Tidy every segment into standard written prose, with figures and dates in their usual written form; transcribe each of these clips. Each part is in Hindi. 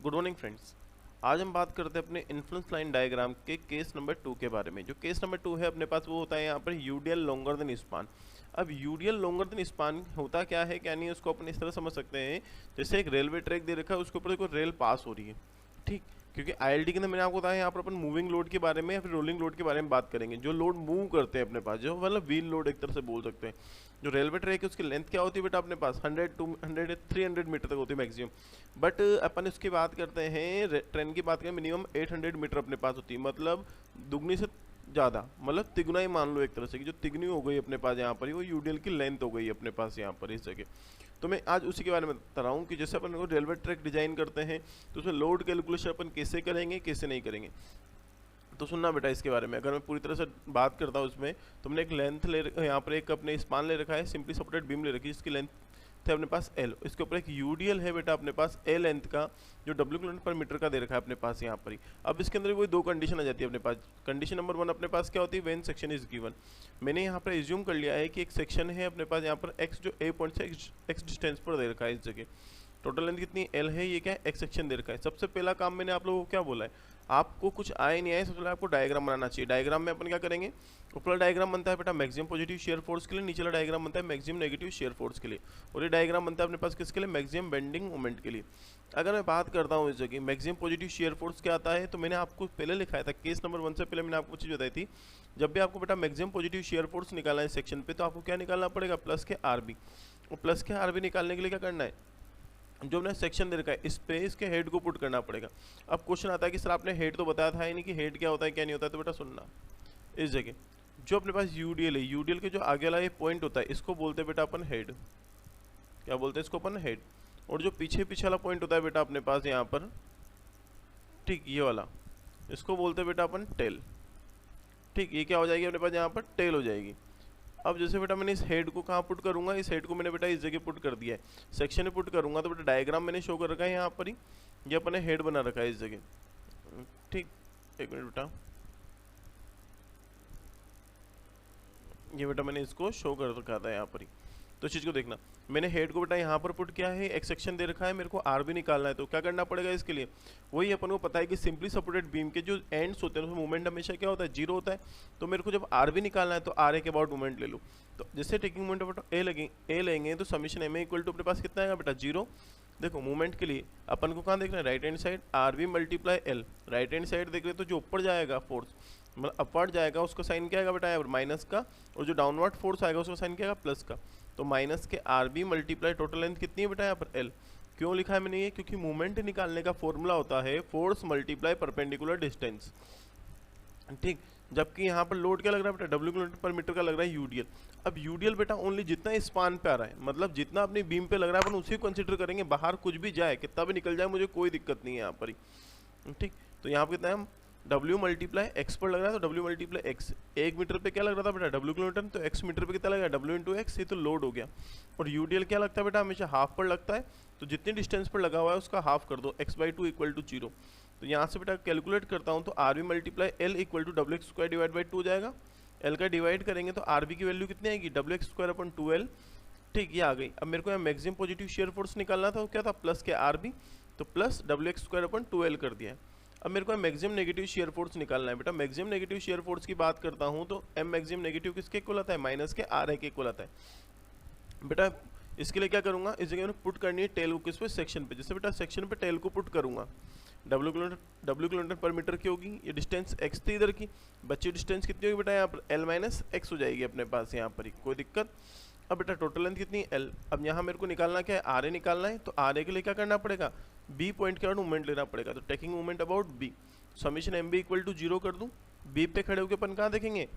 Good morning friends. आज हम बात करते हैं अपने इन्फ्लुएंस लाइन डायग्राम के केस नंबर 2 के बारे में। जो केस नंबर 2 है अपने पास वो होता है यहाँ पर यूडीएल लॉन्गर देन स्पान। अब यूडीएल लॉन्गर देन स्पान होता क्या है क्या नहीं है उसको अपन इस तरह समझ सकते हैं, जैसे एक रेलवे ट्रैक दे रखा है उसके ऊपर देखो रेल पास हो रही है, ठीक। क्योंकि आईएलडी के अंदर मैंने आपको बताया यहाँ पर अपन मूविंग लोड के बारे में या फिर रोलिंग लोड के बारे में बात करेंगे। जो लोड मूव करते हैं अपने पास, जो मतलब व्हील लोड एक तरह से बोल सकते हैं। जो रेलवे ट्रैक है उसकी लेंथ क्या होती है बेटा अपने पास 100 200 300 मीटर तक होती है मैक्सिमम। बट अपन इसकी बात करते हैं, ट्रेन की बात करें मिनिमम 800 मीटर अपने पास होती है, मतलब दुगनी से ज़्यादा, मतलब तिगुना ही मान लो एक तरह से कि जो तिगनी हो गई अपने पास यहाँ पर ही वो यूडीएल की लेंथ हो गई अपने पास यहाँ पर इस जगह। तो मैं आज उसी के बारे में बता रहा हूँ कि जैसे अपन को रेलवे ट्रैक डिजाइन करते हैं तो उसमें लोड कैलकुलेशन अपन कैसे करेंगे कैसे नहीं करेंगे। तो सुनना बेटा इसके बारे में, अगर मैं पूरी तरह से बात करता हूँ उसमें, तो हमने एक लेंथ यहाँ पर एक अपने स्पान ले रखा है, सिंपली सपोर्टेड बीम ले रखी है जिसकी लेंथ है अपने पास L। इसके ऊपर एक यूडीएल है बेटा अपने पास A लेंथ का, जो W किलोमीटर पर मीटर का दे रखा है अपने पास यहाँ पर ही। अब इसके अंदर वही दो कंडीशन आ जाती है अपने पास। कंडीशन नंबर 1 अपने पास क्या होती है, व्हेन सेक्शन इज गिवन। मैंने यहाँ पर एज्यूम कर लिया है कि एक सेक्शन है अपने पास यहाँ पर x जो A पॉइंट से x डिस्टेंस पर दे रखा है इस जगह। टोटल लेंथ कितनी L है, ये क्या है x सेक्शन दे रखा है। सबसे पहला काम मैंने आप लोगों को क्या बोला है, आपको कुछ आए नहीं आए सबसे पहले आपको डायग्राम बनाना चाहिए। डायग्राम में अपन क्या करेंगे, ऊपर डायग्राम बनता है बेटा मैक्सिमम पॉजिटिव शेयर फोर्स के लिए, नीचे वाला डायग्राम बनता है मैक्सिमम नेगेटिव शेयर फोर्स के लिए, और ये डायग्राम बनता है अपने पास किसके लिए, मैक्सिमम बेंडिंग मोमेंट के लिए। अगर मैं बात करता हूँ इस जगह मैक्सिमम पॉजिटिव शेयर फोर्स क्या आता है, तो मैंने आपको पहले लिखाया था केस नंबर 1 से पहले मैंने आपको चीज़ बताई थी। जब भी आपको बेटा मैक्सिमम पॉजिटिव शेयर फोर्स निकालना है सेक्शन पे, तो आपको क्या निकालना पड़ेगा, प्लस के आरबी। और प्लस के आरबी निकालने के लिए क्या करना है, जो हमने सेक्शन दे रखा है इस पे इसके हेड को पुट करना पड़ेगा। अब क्वेश्चन आता है कि सर आपने हेड तो बताया था ही नहीं कि हेड क्या होता है क्या नहीं होता है। तो बेटा सुनना, इस जगह जो अपने पास यूडीएल है, यूडीएल के जो आगे वाला ये पॉइंट होता है इसको बोलते हैं बेटा अपन हेड। क्या बोलते हैं इसको अपन, हेड। और जो पीछे पीछे वाला पॉइंट होता है बेटा अपने पास यहाँ पर, ठीक, ये वाला, इसको बोलते हैं बेटा अपन टेल। ठीक, ये क्या हो जाएगी अपने पास यहाँ पर, टेल हो जाएगी। अब जैसे बेटा मैंने इस हेड को कहाँ पुट करूंगा, इस हेड को मैंने बेटा इस जगह पुट कर दिया है, सेक्शन में पुट करूंगा। तो बेटा डायग्राम मैंने शो कर रखा है यहाँ पर ही, ये अपने हेड बना रखा है इस जगह। ठीक, एक मिनट बेटा, ये बेटा मैंने इसको शो कर रखा था यहाँ पर ही, तो इस चीज़ को देखना। मैंने हेड को बेटा यहाँ पर पुट किया है, एक सेक्शन दे रखा है, मेरे को आर भी निकालना है। तो क्या करना पड़ेगा इसके लिए, वही अपन को पता है कि सिंपली सपोर्टेड बीम के जो एंड्स होते हैं उसमें मूवमेंट हमेशा क्या होता है, जीरो होता है। तो मेरे को जब आर भी निकालना है तो आर ए के अबाउट मूवमेंट ले लो। तो जैसे टेकिंग मूवमेंट अबाउट ए लेंगे तो summation M A equal to अपने पास कितना आएगा बेटा, जीरो। देखो मूवमेंट के लिए अपन को कहाँ देखना है, right hand side R B multiply L. Right hand side देख रहे तो जो ऊपर जाएगा फोर्स, मतलब अपवर्ड जाएगा, उसका साइन क्या आएगा बेटा माइनस का, और जो डाउनवर्ड फोर्स आएगा उसका साइन क्या आएगा, प्लस का। तो माइनस के R B multiply total length कितनी है बेटा यहाँ पर एल। क्यों लिखा है मैंने ये, क्योंकि मूवमेंट निकालने का फॉर्मूला होता है फोर्स मल्टीप्लाई परपेंडिकुलर डिस्टेंस। ठीक, जबकि यहाँ पर लोड क्या लग रहा है बेटा, W किलोमीटर पर मीटर का लग रहा है यूडीएल। अब यूडीएल बेटा ओनली जितना स्पान पे आ रहा है, मतलब जितना अपनी बीम पे लग रहा है अपन उसी को कंसिडर करेंगे। बाहर कुछ भी जाए, कितना भी निकल जाए, मुझे कोई दिक्कत नहीं है यहाँ पर ही। ठीक, तो यहाँ पर कितना है, W मल्टीप्लाई एक्स पर लग रहा है तो W मल्टीप्लाई एक्स। 1 मीटर पे क्या लग रहा था बेटा, W किलोमीटर, तो x मीटर पे कितना लगेगा, W इंटू एक्स, ये तो लोड हो गया। और यूडीएल क्या लगता है बेटा, हमेशा हाफ पर लगता है, तो जितनी डिस्टेंस पर लगा हुआ है उसका हाफ कर दो, x/2 इक्वल टू 0। तो यहाँ से बेटा कैलकुलेट करता हूँ तो R B multiply L equal to W X square divide by 2 हो जाएगा। एल का डिवाइड करेंगे तो आर बी की वैल्यू कितनी आएगी, W X square upon 2l। ठीक, ये आ गई। अब मेरे को यहाँ मैक्सिमम पॉजिटिव शेयर फोर्स निकालना था, क्या था, प्लस के आर बी, तो plus W X square upon 2l कर दिया है। अब मेरे को मैक्सिमम नेगेटिव शेयर फोर्स निकालना है बेटा। मैक्सिमम नेगेटिव शेयर फोर्स की बात करता हूँ तो एम मैक्सिमम नेगेटिव किसके इक्वल आता है, माइनस के आर ए के इक्वल आता है बेटा। इसके लिए क्या करूँगा, इस जगह में पुट करनी है टेल को किस पे, सेक्शन पे। जैसे बेटा सेक्शन पे टेल को पुट करूँगा, W किलोमीटर पर मीटर की होगी, ये डिस्टेंस x थी इधर की, बच्ची डिस्टेंस कितनी होगी बेटा यहाँ पर L माइनस एक्स हो जाएगी अपने पास यहाँ पर ही, कोई दिक्कत। अब बेटा टोटल लेंथ कितनी L। अब यहाँ मेरे को निकालना क्या है, आर ए निकालना है। तो आर ए के लिए क्या करना पड़ेगा, B पॉइंट के मूवमेंट लेना पड़ेगा। तो taking movement about B, summation M B equal to 0 कर दूँ। B पे खड़े होकर अपन कहाँ देखेंगे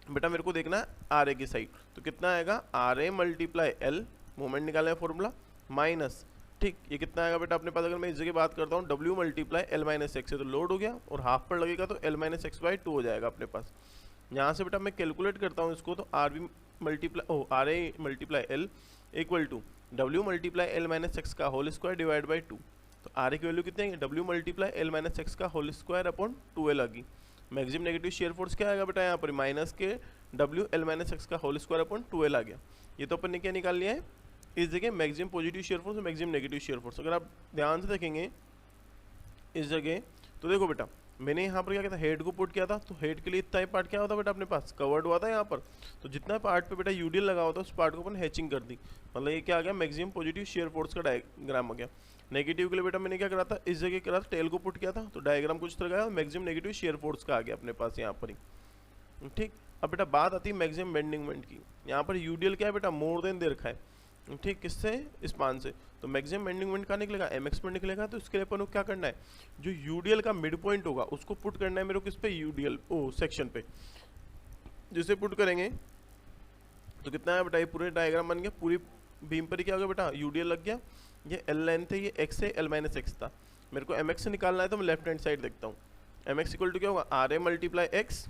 बेटा, मेरे को देखना है आर ए की साइड। तो कितना आएगा, R A multiply L, movement निकालना है फॉर्मूला, माइनस, ठीक, ये कितना आएगा बेटा अपने पास, अगर मैं इस जगह बात करता हूँ W multiply L minus x है, तो लोड हो गया और हाफ पर लगेगा तो L माइनस एक्स बाई 2 हो जाएगा अपने पास। यहाँ से बेटा मैं कैलकुलेट करता हूँ इसको, तो R B multiply R A multiply L equal to W multiply L minus X का होल स्क्वायर डिवाइड बाई 2। तो आर ए की वैल्यू कितनी है, W multiply L minus X का होल स्क्वायर अपॉन 2l आ गई। मैक्सिमम नेगेटिव शेयर फोर्स क्या आएगा बेटा यहाँ पर, माइनस के W एल माइनस एक्स का होल स्क्वायर अपॉन 2l आ गया। ये तो अपन ने क्या निकाल लिया है इस जगह, मैक्सिमम पॉजिटिव शेयर फोर्स और मैक्सिमम नेगेटिव शेयर फोर्स। अगर आप ध्यान से देखेंगे इस जगह। तो देखो बेटा मैंने यहाँ पर क्या किया था, हेड को पुट किया था, तो हेड के लिए इतना ही पार्ट क्या होता बेटा अपने पास कवर्ड हुआ था यहाँ पर। तो जितना पार्ट पे बेटा यूडीएल लगा हुआ था उस पार्ट को अपन हैचिंग कर दी, मतलब ये क्या आ गया, मैक्सिमम पॉजिटिव शेयर फोर्स का डायग्राम आ गया। नेगेटिव के लिए बेटा मैंने क्या करा था, इस जगह करा था टेल को पुट किया था, तो डायग्राम कुछ तरह का मैक्सिमम नेगेटिव शेयर फोर्स का आ गया अपने पास यहाँ पर ही। ठीक, अब बेटा बात आती है मैक्सिमम बेंडिंग मोमेंट की। यहाँ पर यूडीएल क्या है बेटा, मोर देन दे रखा है, ठीक, किससे, स्पान से। तो मैक्सिमम बेंडिंग मोमेंट कहाँ निकलेगा, एमएक्स पर निकलेगा। तो इसके लिए अपन को क्या करना है, जो यूडीएल का मिड पॉइंट होगा उसको पुट करना है मेरे को किस पे, यूडीएल सेक्शन पे। जिसे पुट करेंगे तो कितना है बेटा, ये पूरे डायग्राम बन गया, पूरी बीम पर ही क्या हो गया बेटा, यूडीएल लग गया। ये एल लेंथ है, ये एक्स है, एल माइनस एक्स था। मेरे को एमएक्स से निकालना है तो मैं लेफ्ट हैंड साइड देखता हूँ। एमएक्स इक्वल टू क्या होगा, R A multiply X.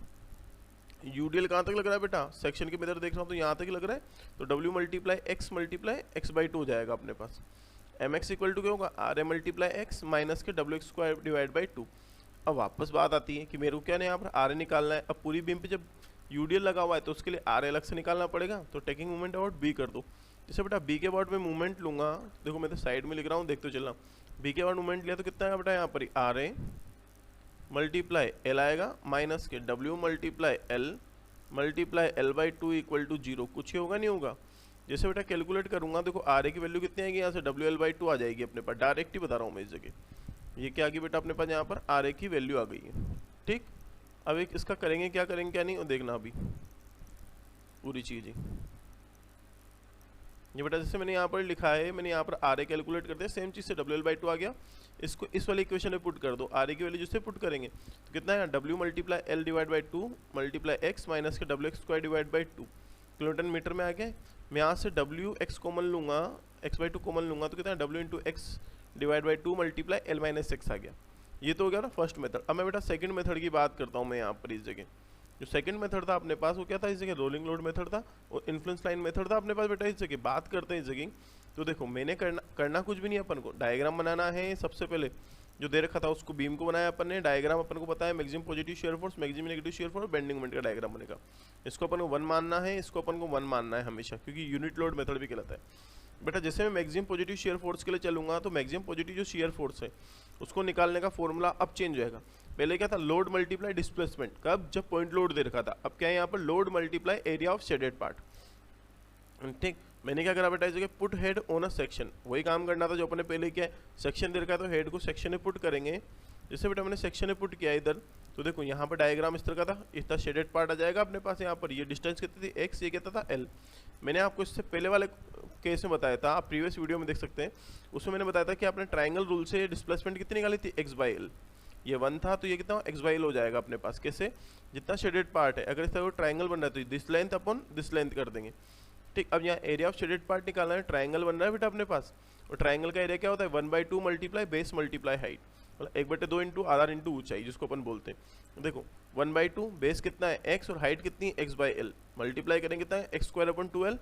UDL कहाँ तक लग रहा है बेटा, सेक्शन के मेथड देख रहा हूँ तो यहाँ तक ही लग रहा है, तो डब्ल्यू मल्टीप्लाई एक्स बाई 2 हो जाएगा अपने पास। एम एक्स इक्वल टू क्या होगा, R A multiply X minus के W X square divide by 2। अब वापस बात आती है कि मेरे को क्या नहीं यहाँ पर आर ए निकालना है। अब पूरी बीम पे जब यूडीएल लगा हुआ है तो उसके लिए आर ए अलग से निकालना पड़ेगा। तो टेकिंग मूवमेंट अबाउट बी कर दो। जैसे बेटा बी के अबाउट में मूवमेंट लूंगा, देखो मैं तो साइड में लिख रहा हूँ, देखते चलना। बी के अबाउट मूवमेंट लिया तो कितना है बेटा, यहाँ पर आर ए मल्टीप्लाई एल आएगा माइनस के W multiply L multiply L by 2 equal to 0। कुछ ही होगा नहीं होगा। जैसे बेटा कैलकुलेट करूंगा, देखो आर ए की वैल्यू कितनी आएगी, यहाँ से डब्ल्यू एल बाई 2 आ जाएगी अपने पास, डायरेक्ट ही बता रहा हूँ मैं इस जगह। ये क्या आ गई बेटा अपने पास, यहाँ पर आर ए की वैल्यू आ गई है। ठीक, अब एक इसका करेंगे क्या करेंगे क्या नहीं, और देखना अभी पूरी चीज़ ही। ये बेटा जैसे मैंने यहाँ पर लिखा है, मैंने यहाँ पर आर ए कैलकुलेट कर दिया, सेम चीज़ से डब्ल्यू एल बाई 2 आ गया। इसको इस वाले इक्वेशन में पुट कर दो, आर ए की वैल्यू जिससे पुट करेंगे तो कितना है, W multiply L divide by 2 multiply X minus के W X square divide by 2 kilonewton metre में आ गया। मैं यहाँ से डब्ल्यू एक्स कॉमन लूँगा, एक्स बाई 2 कॉमन लूँगा तो कितना है, W into X divide by 2 multiply L minus X आ गया। ये तो हो गया ना फर्स्ट मेथड। अब मैं बेटा सेकंड मेथड की बात करता हूँ मैं यहाँ पर। इस जगह जो सेकंड मेथड था अपने पास वो क्या था, इस जगह रोलिंग लोड मेथड था और इन्फ्लुएंस लाइन मेथड था अपने पास बेटा। इस जगह बात करते हैं इस जगह, तो देखो मैंने करना कुछ भी नहीं, अपन को डायग्राम बनाना है। सबसे पहले जो दे रखा था उसको बीम को बनाया अपन ने, डायग्राम अपन को पता है maximum positive shear force, maximum negative shear force, bending moment का डायग्राम बनेगा। इसको अपन को 1 मानना है, इसको अपन को 1 मानना है हमेशा, क्योंकि यूनिट लोड मेथड भी कहलाता है बेटा। जैसे मैं मैक्सिमम पॉजिटिव शेयर फोर्स के लिए चलूंगा तो मैक्सिमम पॉजिटिव जो शेयर फोर्स है उसको निकालने का फॉर्मूला अब चेंज हो जाएगा। पहले क्या था, लोड मल्टीप्लाई डिस्प्लेसमेंट, कब, जब पॉइंट लोड दे रखा था। अब क्या है यहाँ पर, load multiply area of shaded part. ठीक, मैंने क्या करा बेटा इस जगह, put head on a section. वही काम करना था जो अपने पहले किया है, सेक्शन दे रखा है तो हेड को सेक्शन में पुट करेंगे। जैसे बेटा मैंने सेक्शन में पुट किया इधर, तो देखो यहाँ पर डायग्राम इस तरह का था, इतना शेडेड पार्ट आ जाएगा अपने पास। यहाँ पर ये डिस्टेंस कितनी थी, एक्स, ये कहता था एल। मैंने आपको इससे पहले वाले केस में बताया था, आप प्रीवियस वीडियो में देख सकते हैं, उसमें मैंने बताया था कि आपने ट्राइंगल रूल से डिस्प्लेसमेंट कितनी निकाली थी, एक्स बाई एल। ये 1 था तो ये कितना एक्स बाई एल हो जाएगा अपने पास। कैसे, जितना शेडेड पार्ट है, अगर इस तरह ट्राइंगल बन रहा है तो this length upon this length कर देंगे। ठीक, अब यहाँ एरिया ऑफ शेडेड पार्ट निकालना है, ट्राइंगल बन रहा है बेटा अपने पास, और ट्राइंगल का एरिया क्या होता है, 1/2 मल्टीप्लाई बेस मल्टीप्लाई हाइट, मतलब 1/2 इंटू आधार इंटू ऊंचाई, जिसको अपन बोलते हैं। देखो 1/2 बेस कितना है एक्स और हाइट कितनी है एक्स बाई एल, मल्टीप्लाई करेंगे कितना है x square upon 2l।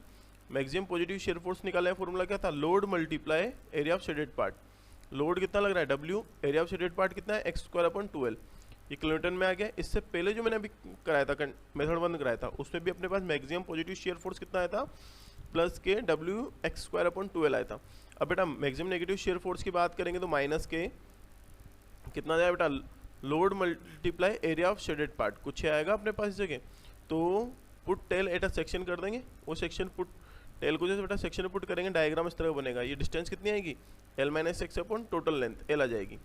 Maximum positive shear force निकाला है, फॉर्मूला क्या था, load multiply area of shaded part. Load कितना लग रहा है W, area of shaded part कितना है एक्स स्क्वायर अपन 2l, ये किलोमीटर में आ गया। इससे पहले जो मैंने अभी कराया था, मेथड 1 कराया था, उसमें भी अपने पास मैक्सिमम पॉजिटिव शेयर फोर्स कितना आया था, प्लस के W X square upon 2l आया था। अब बेटा मैक्सिमम नेगेटिव शेयर फोर्स की बात करेंगे तो माइनस के कितना जाएगा बेटा, load multiply area of shaded part, कुछ आएगा अपने पास इस जगह। तो put tail at a section कर देंगे, वो सेक्शन पुट टेल को जैसे बेटा सेक्शन में पुट करेंगे, डायग्राम इस तरह बनेगा। ये डिस्टेंस कितनी आएगी, L minus X upon total length L आ जाएगी।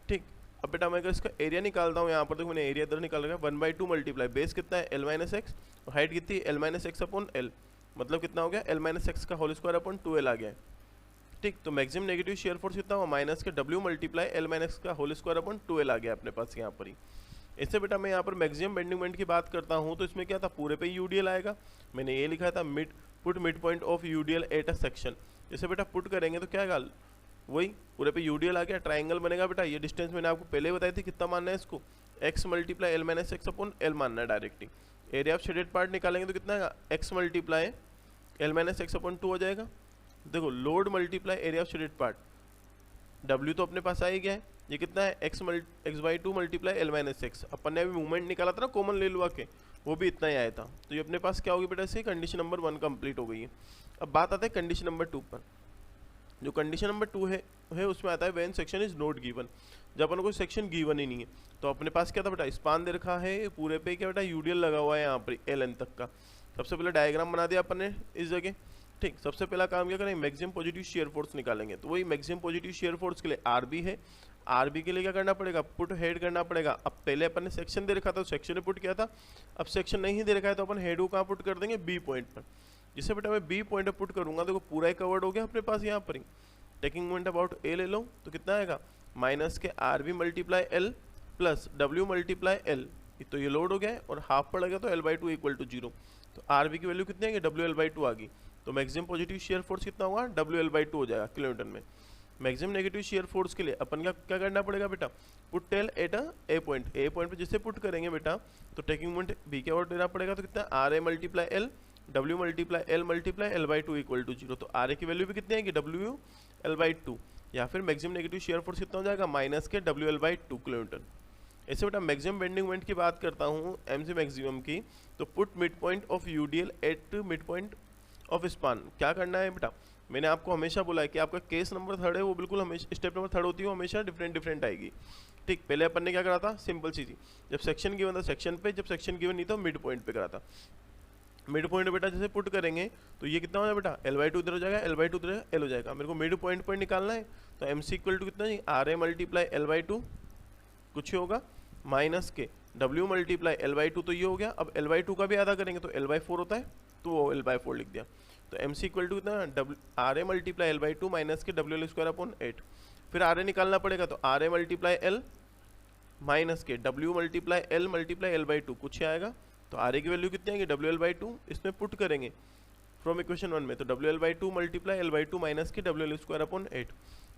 ठीक, अब बेटा मैं अगर इसका एरिया निकालता हूँ, यहाँ पर देखो मैंने एरिया इधर निकाल रखा है, 1/2 मल्टीप्लाई बेस कितना है एल माइनस एक्स, और हाइट कितनी है L minus X upon L, मतलब कितना हो गया एल माइनस एक्स का होल स्क्वायर अपॉन 2l आ गया है। ठीक, तो मैक्सिमम नेगेटिव शेयर फोर्स कितना हुआ, माइनस के डब्ल्यू मल्टीप्लाई एल माइनस का होल स्क्वायर अपॉन 2l आ गया अपने पास यहाँ पर ही। इससे बेटा मैं यहाँ पर मैक्सिमम बेंडिंग मोमेंट की बात करता हूँ तो इसमें क्या था, पूरे पे यूडीएल आएगा। मैंने ये लिखा था put mid point of UDL eight a section. जैसे बेटा पुट करेंगे तो क्या आएगा, वही पूरे पे यूडीएल आ गया, ट्राइंगल बनेगा बेटा। ये डिस्टेंस मैंने आपको पहले बताई थी, कितना मानना है इसको, x multiply L minus X upon L मानना है directly. Area of shaded part निकालेंगे तो कितना आएगा, x multiply L minus X upon 2 हो जाएगा। देखो load multiply area of shaded part, W तो अपने पास आ ही गया है, ये कितना है x/2 multiply L minus X. अपन ने अभी मूवमेंट निकाला था ना कॉमन ले लुआ के, वो भी इतना ही आया था। तो ये अपने पास क्या होगी बेटा, से कंडीशन नंबर 1 कंप्लीट हो गई है। अब बात आते हैं कंडीशन नंबर 2 पर। जो कंडीशन नंबर 2 है उसमें आता है when section is not given, जब अपन को सेक्शन गिवन ही नहीं है। तो अपने पास क्या था बेटा, स्पान दे रखा है, पूरे पे क्या बेटा यूडीएल लगा हुआ है यहाँ पर LN तक का। सबसे पहले डायग्राम बना दिया अपन ने इस जगह। ठीक, सबसे पहला काम क्या करेंगे, मैक्सिमम पॉजिटिव शेयर फोर्स निकालेंगे। तो वही मैक्सिमम पॉजिटिव शेयर फोर्स के लिए आरबी है, आरबी के लिए क्या करना पड़ेगा, पुट हेड करना पड़ेगा। अब पहले अपन ने सेक्शन दे रखा था, सेक्शन में पुट किया था, अब सेक्शन नहीं दे रखा है तो अपन हेड को कहाँ पुट कर देंगे, बी पॉइंट पर। जिसे बेटा मैं बी पॉइंट पर पुट करूंगा तो पूरा ही कवर्ड हो गया अपने पास यहाँ पर ही। टेकिंग मोमेंट अबाउट ए ले लो तो कितना आएगा, माइनस के R B multiply L plus W multiply L, तो ये लोड हो गया है और हाफ पड़ गया तो L/2 इक्वल टू 0। तो आर बी की वैल्यू कितनी आएगी, WL/2 आ गई। तो मैक्सिमम पॉजिटिव शेयर फोर्स कितना होगा, WL/2 हो जाएगा किलोमीटर में। मैक्सिमम नेगेटिव शेयर फोर्स के लिए अपन का क्या करना पड़ेगा बेटा, पुट टेल एट ए पॉइंट। ए पॉइंट पे जिससे पुट करेंगे बेटा तो टेकिंग मोमेंट बी के और देना पड़ेगा, तो कितना R A multiply L W multiply L multiply L/2 equal to 0। तो आर ए की वैल्यू भी कितनी आएगी, WL/2, या फिर मैक्सिमम नेगेटिव शेयर फोर्स कितना हो जाएगा, माइनस के WL/2 किलोमीटर। ऐसे बेटा मैक्सिमम बेंडिंग मोमेंट की बात करता हूँ MC मैक्सिमम की, तो put mid point of UDL at mid point of span. क्या करना है बेटा, मैंने आपको हमेशा बोला है कि आपका केस नंबर 3 है वो बिल्कुल हमेशा, स्टेप नंबर 3 होती है वो हमेशा डिफरेंट आएगी। ठीक, पहले अपन ने क्या करा था, सिंपल सी थी, जब सेक्शन गिवन था सेक्शन पे, जब सेक्शन गिवन नहीं था मिड पॉइंट पे करा था। मिड पॉइंट बेटा जैसे पुट करेंगे तो ये कितना हो जाएगा बेटा, L/2 इधर हो जाएगा, L/2 इधर L हो जाएगा। मेरे को मिड पॉइंट पर निकालना है तो MC इक्वल टू कितना जी, RA मल्टीप्लाई L/2 कुछ होगा, माइनस के W मल्टीप्लाई L/2, तो ये हो गया। अब L/2 का भी आधा करेंगे तो L/4 होता है, तो वो L/4 लिख दिया। तो MC इक्वल टू कितना, RA मल्टीप्लाई L/2 माइनस के WL²/8। फिर RA निकालना पड़ेगा तो RA मल्टीप्लाई L माइनस के W multiply L multiply L/2 कुछ आएगा। तो RA की वैल्यू कितनी आएगी, WL/2, इसमें पुट करेंगे फ्रॉम इक्वेशन 1 में, तो WL/2 मल्टीप्लाई L/2 माइनस के WL²/8।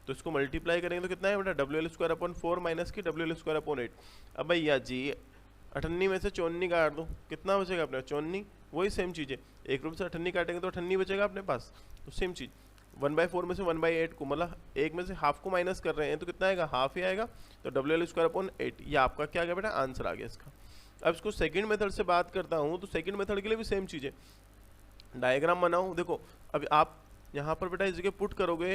तो इसको मल्टीप्लाई करेंगे तो कितना है बेटा, WL²/4 माइनस की WL²/8। अब भैया जी 98 में से 54 काट दो, कितना बचेगा अपने 54, वही सेम चीज़ है, 1 रुपये से 98 काटेंगे तो 98 बचेगा अपने पास। तो सेम चीज़ 1/4 में से 1/8 को, मतलब 1 में से हाफ को माइनस कर रहे हैं तो कितना आएगा, हाफ ही आएगा। तो WL²/8 ये आपका क्या आ गया बेटा, आंसर आ गया इसका। अब इसको सेकंड मेथड से बात करता हूँ, तो सेकंड मेथड के लिए भी सेम चीज़ है। डायग्राम बनाऊँ, देखो अभी आप यहाँ पर बेटा इस जगह पुट करोगे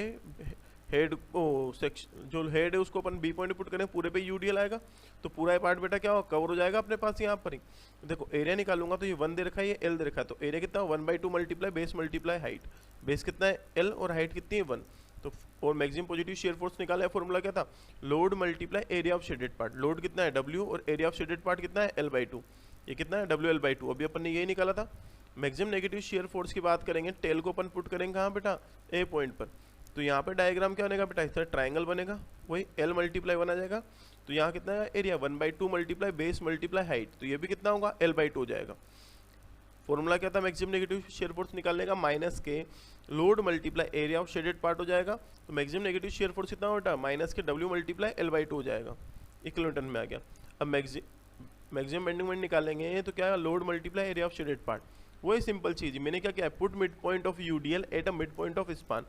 हेड को, सेक्शन जो हेड है उसको अपन बी पॉइंट पुट करें, पूरे पे UDL आएगा, तो पूरा पार्ट बेटा क्या हो, कवर हो जाएगा अपने पास यहाँ पर ही। देखो एरिया निकालूंगा तो ये 1 दे रखा है, ये L दे रखा है, तो एरिया कितना 1/2 multiply base multiply height. Base कितना है L और हाइट कितनी है 1। तो और मैक्सिमम पॉजिटिव शेयर फोर्स निकाला है, फॉर्मूला क्या था, load multiply area of shaded part. Load कितना है W और एरिया ऑफ शेडेड पार्ट कितना है L/2, ये कितना है WL/2। अभी अपन ने यही निकाला था। मैक्सिमम नेगेटिव शेयर फोर्स की बात करेंगे, टेल को अपन पुट करेंगे कहाँ बेटा, ए पॉइंट पर। तो यहाँ पे डायग्राम क्या बनेगा बेटा, इस तरह ट्राइंगल बनेगा, वही L मल्टीप्लाई बना जाएगा। तो यहाँ कितना है area 1/2 multiply base multiply height, तो ये भी कितना होगा L/2 हो जाएगा। फॉर्मूला क्या था मैक्सिमम नेगेटिव शेयर फोर्स निकालने का, माइनस के load multiply area of shaded part हो जाएगा। तो मैक्सिमम नेगेटिव शेयर फोर्स कितना बेटा, माइनस के W मल्टीप्लाई L/2 हो जाएगा, किलोमीटर में आ गया। अब मैक्सिमम बेंडिंग मोमेंट निकालेंगे तो क्या, load multiply area of shaded part, वही सिंपल चीज़। मैंने क्या किया, put mid point of UDL at a mid point of span.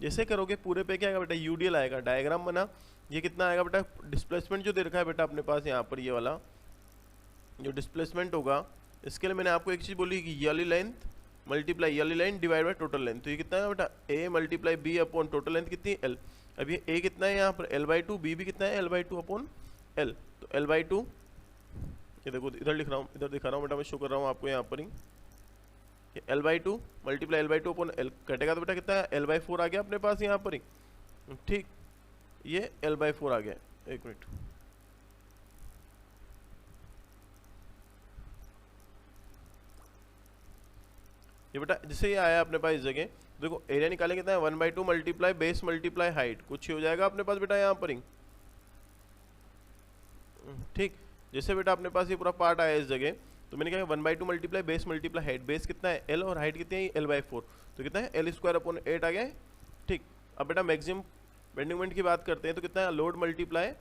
जैसे करोगे पूरे पे क्या आएगा बेटा, UDL आएगा। डायग्राम बना, ये कितना आएगा बेटा, डिस्प्लेसमेंट जो दे रखा है बेटा अपने पास यहाँ पर, ये वाला जो डिस्प्लेसमेंट होगा, इसके लिए मैंने आपको एक चीज़ बोली कि ये वाली लेंथ मल्टीप्लाई ये वाली line divide by total length. तो ये कितना है बेटा, A multiply B upon total length कितनी है L। अब ये A कितना है यहाँ पर L/2, B भी कितना है L/2 अपॉन L। तो L/2, ये देखो इधर लिख रहा हूँ, इधर दिखा रहा हूँ बेटा, मैं शो कर रहा हूँ आपको यहाँ पर ही, L/2 multiply L/2 upon L कटेगा तो बेटा कितना है L/4 आ गया अपने पास यहाँ पर ही। ठीक, ये L/4 आ गया। एक मिनट, ये बेटा जैसे ये आया अपने पास इस जगह, देखो एरिया निकाले कितना है 1/2 मल्टीप्लाई बेस मल्टीप्लाई हाइट, कुछ ही हो जाएगा अपने पास बेटा यहाँ पर ही। ठीक, जैसे बेटा अपने पास ये पूरा पार्ट आया इस जगह, तो मैंने कहा 1/2 multiply base multiply height. Base कितना है L और हाइट कितनी है L/4, तो कितना है L²/8 आ गया है। ठीक, अब बेटा मैक्सिमम बेंडिंग मोमेंट की बात करते हैं तो कितना है, load multiply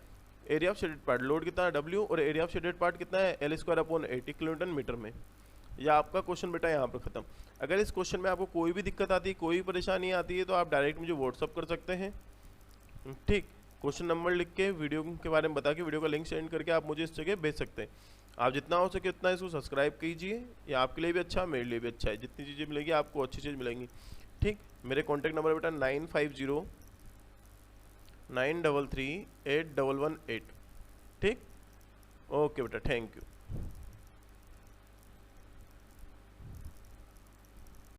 area of shaded part. Load कितना है W और एरिया ऑफ शेडेड पार्ट कितना है L²/8 किलोन्यूटन मीटर में। या आपका क्वेश्चन बेटा यहाँ पर खत्म। अगर इस क्वेश्चन में आपको कोई भी दिक्कत आती है, कोई परेशानी आती है, तो आप डायरेक्ट मुझे व्हाट्सअप कर सकते हैं। ठीक, क्वेश्चन नंबर लिख के वीडियो के बारे में बता के वीडियो का लिंक सेंड करके आप मुझे इस जगह भेज सकते हैं। आप जितना हो सके उतना इसको सब्सक्राइब कीजिए, ये आपके लिए भी अच्छा, मेरे लिए भी अच्छा है। जितनी चीज़ें मिलेगी आपको अच्छी चीज़ मिलेंगी। ठीक, मेरे कॉन्टैक्ट नंबर बेटा 950 933818। ठीक, ओके बेटा, थैंक यू।